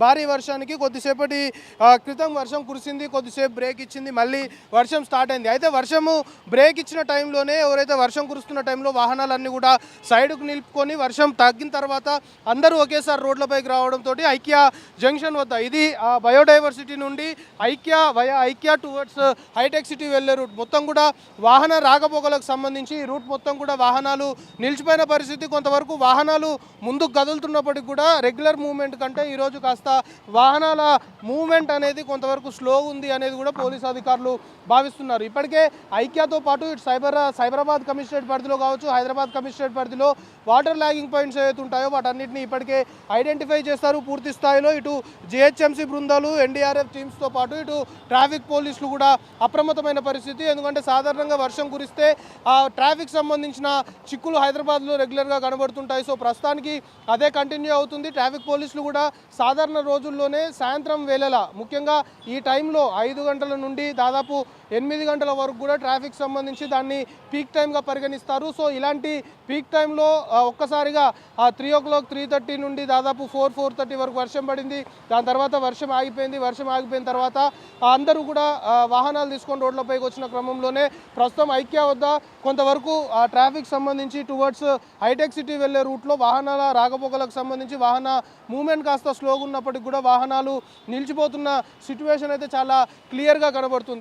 భారీ వర్షానికి కొద్దిసేపటి క్రితం వర్షం కురిసింది, కొద్దిసేపు బ్రేక్ ఇచ్చింది, మళ్ళీ వర్షం స్టార్ట్ అయింది. అయితే వర్షము బ్రేక్ ఇచ్చిన టైంలోనే ఎవరైతే వర్షం కురుస్తున్న టైంలో వాహనాలన్నీ కూడా సైడ్కు నిలుపుకొని వర్షం తగ్గిన తర్వాత అందరూ ఒకేసారి రోడ్లపైకి రావడంతో ఐక్య జంక్షన్ వద్ద, ఇది బయోడైవర్సిటీ నుండి ఐక్య టువర్డ్స్ హైటెక్ సిటీ వెళ్ళే రూట్ మొత్తం కూడా వాహన రాకపోకలకు సంబంధించి ఈ రూట్ మొత్తం కూడా వాహనాలు నిలిచిపోయిన పరిస్థితి. కొంతవరకు వాహనాలు ముందుకు కదులుతున్నప్పటికీ కూడా రెగ్యులర్ మూవ్మెంట్ కంటే ఈరోజు కాస్త వాహనాల మూవ్మెంట్ అనేది కొంతవరకు స్లో ఉంది అనేది కూడా పోలీసు అధికారులు భావిస్తున్నారు. ఇప్పటికే ఐక్యాతో పాటు ఇటు సైబరాబాద్ కమిషనరేట్ పరిధిలో కావచ్చు, హైదరాబాద్ కమిషనరేట్ పరిధిలో వాటర్ ల్యాగింగ్ పాయింట్స్ ఏవైతే ఉంటాయో వాటన్నిటిని ఇప్పటికే ఐడెంటిఫై చేస్తారు పూర్తి స్థాయిలో. ఇటు జిహెచ్ఎంసీ బృందాలు, ఎన్డీఆర్ఎఫ్ టీమ్స్తో పాటు ఇటు ట్రాఫిక్ పోలీసులు కూడా అప్రమత్తమైన పరిస్థితి. ఎందుకంటే సాధారణంగా వర్షం కురిస్తే ట్రాఫిక్ సంబంధించిన చిక్కులు హైదరాబాద్లో రెగ్యులర్గా కనబడుతుంటాయి. సో ప్రస్తుతానికి అదే కంటిన్యూ అవుతుంది. ట్రాఫిక్ పోలీసులు కూడా సాధారణ రోజుల్లోనే సాయంత్రం వేళలా, ముఖ్యంగా ఈ టైంలో 5 గంటల నుండి దాదాపు 8 గంటల వరకు కూడా ట్రాఫిక్ సంబంధించి దాన్ని పీక్ టైంగా పరిగణిస్తారు. సో ఇలాంటి పీక్ టైంలో ఒక్కసారిగా 3 o'clock 3:30 నుండి దాదాపు 4:30 వరకు వర్షం పడింది. దాని తర్వాత వర్షం ఆగిపోయింది. వర్షం ఆగిపోయిన తర్వాత అందరూ కూడా వాహనాలు తీసుకొని రోడ్లపైకి వచ్చిన క్రమంలోనే ప్రస్తుతం ఐక్య వద్ద కొంతవరకు ట్రాఫిక్ సంబంధించి టువర్డ్స్ హైటెక్ సిటీ వెళ్ళే రూట్లో వాహనాల రాకపోకలకు సంబంధించి వాహన మూవ్మెంట్ కాస్త స్లోగా ఉన్నప్పటికీ కూడా వాహనాలు నిలిచిపోతున్న సిచ్యువేషన్ అయితే చాలా క్లియర్గా కనబడుతుంది.